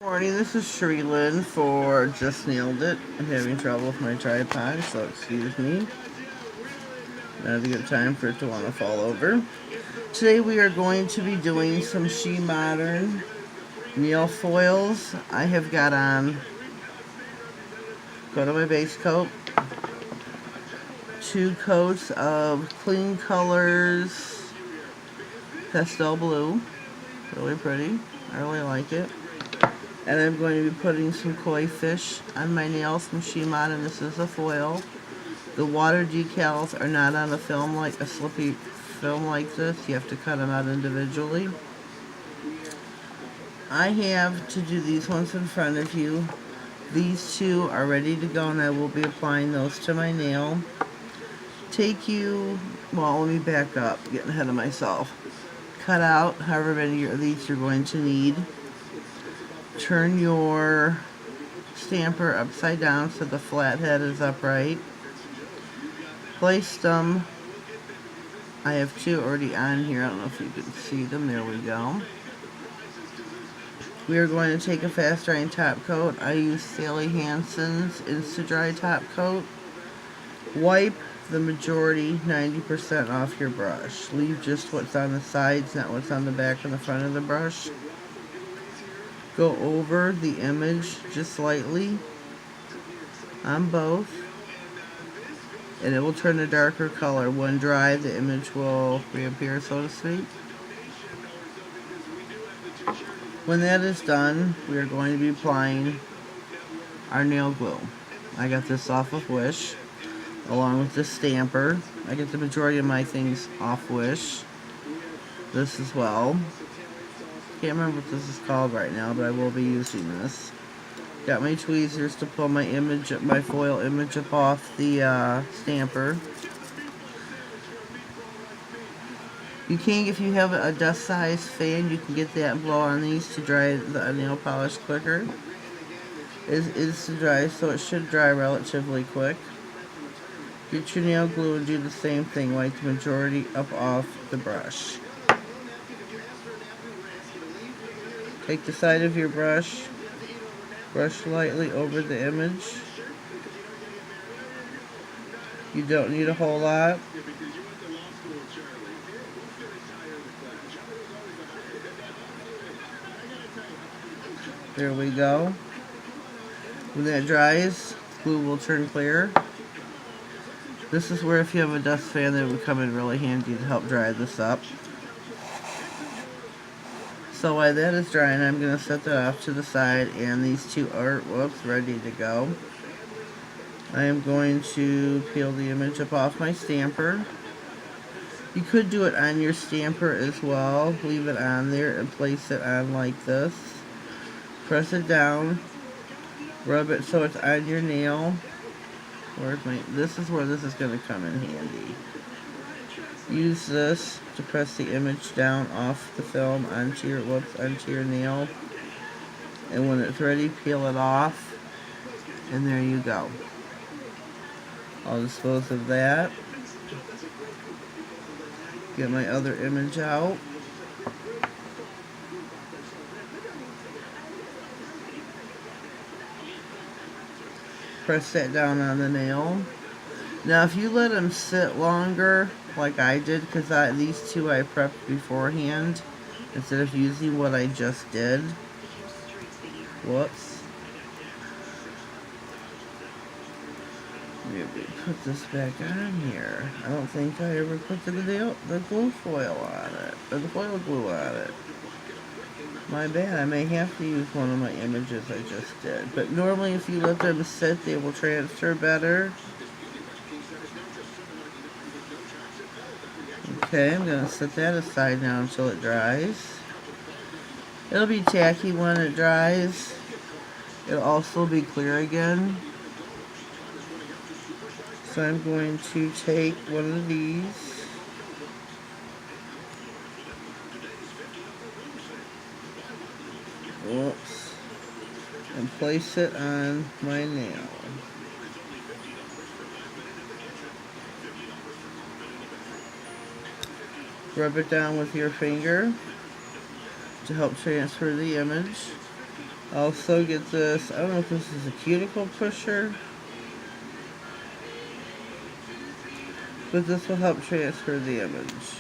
Morning, this is Shemoden for Just Nailed It. I'm having trouble with my tripod, so excuse me. Not a good time for it to want to fall over. Today we are going to be doing some Shemoden nail foils. I have got on, go to my base coat, 2 coats of Clean Colors Pastel Blue. Really pretty. I really like it. And I'm going to be putting some koi fish on my nails from Shemoden. This is a foil. The water decals are not on a film like a slippy film like this. You have to cut them out individually. I have to do these ones in front of you. These two are ready to go and I will be applying those to my nail. Well, let me back up, getting ahead of myself. Cut out however many of these you're going to need. Turn your stamper upside down so the flat head is upright. Place them. I have 2 already on here. I don't know if you can see them. There we go. We are going to take a fast drying top coat. I use Sally Hansen's Insta Dry top coat. Wipe the majority, 90% off your brush. Leave just what's on the sides, not what's on the back and the front of the brush. Go over the image just slightly on both, and it will turn a darker color. When dry, the image will reappear, so to speak. When that is done, we are going to be applying our nail glue. I got this off of Wish, along with this stamper. I get the majority of my things off Wish. This as well. Can't remember what this is called right now, but I will be using this. Got my tweezers to pull my foil image up off the stamper. You can, if you have a dust size fan, you can get that and blow on these to dry the nail polish quicker. It's dry, so it should dry relatively quick. Get your nail glue and do the same thing. Wipe the majority up off the brush. Take the side of your brush, brush lightly over the image. You don't need a whole lot. There we go. When that dries, glue will turn clear. This is where if you have a dust fan, that would come in really handy to help dry this up. So while that is drying, I'm going to set that off to the side, and these two are, ready to go. I am going to peel the image up off my stamper. You could do it on your stamper as well. Leave it on there and place it on like this. Press it down. Rub it so it's on your nail. This is where this is going to come in handy. Use this to press the image down off the film onto your nail. And when it's ready, peel it off. And there you go. I'll dispose of that. Get my other image out. Press that down on the nail. Now if you let them sit longer, like I did, because these two I prepped beforehand, instead of using what I just did. Whoops. Maybe put this back on here. I don't think I ever put the glue foil on it, or the foil glue on it. My bad, I may have to use one of my images I just did. But normally if you let them sit, they will transfer better. Okay, I'm going to set that aside now until it dries. It'll be tacky when it dries. It'll also be clear again. So I'm going to take one of these. Whoops. And place it on my nail. Rub it down with your finger to help transfer the image. Also get this, I don't know if this is a cuticle pusher, but this will help transfer the image.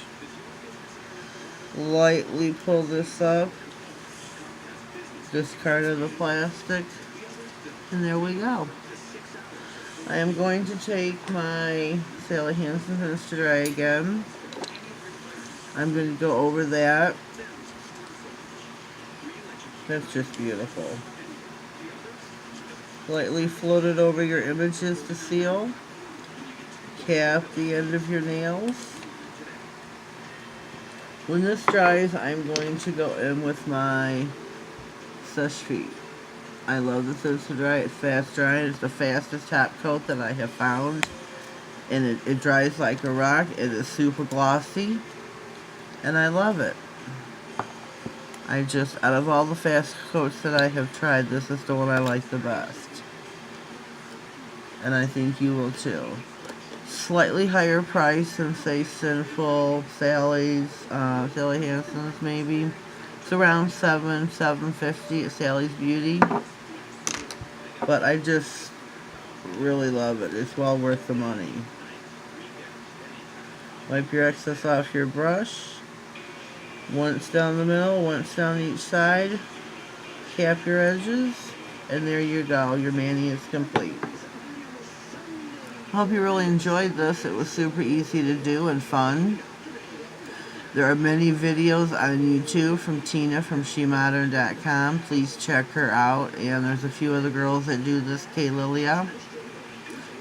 Lightly pull this up, discard of the plastic, and there we go. I am going to take my Sally Hansen Finish to Dry again. I'm going to go over that. That's just beautiful. Lightly float it over your images to seal. Cap the end of your nails. When this dries, I'm going to go in with my Seche Feet. I love this Finish to Dry. It's fast drying. It's the fastest top coat that I have found. And it dries like a rock. It is super glossy. And I love it. Out of all the fast coats that I have tried, this is the one I like the best. And I think you will too. Slightly higher price than, say, Sinful, Sally's, Sally Hansen's maybe. It's around $7.50 at Sally's Beauty. But I just really love it. It's well worth the money. Wipe your excess off your brush. Once down the middle, once down each side. Cap your edges. And there you go. Your mani is complete. I hope you really enjoyed this. It was super easy to do and fun. There are many videos on YouTube from Tina from Shemoden.com. Please check her out. And there's a few other girls that do this. Kay Lilia.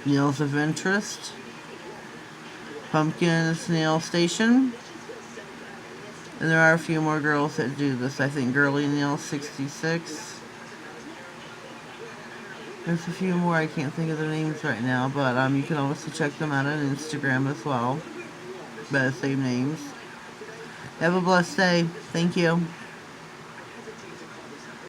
Nails of Interest. Pumpkin Nail Station. And there are a few more girls that do this. I think Girly Nail 66. There's a few more. I can't think of their names right now. But you can also check them out on Instagram as well. By the same names. Have a blessed day. Thank you.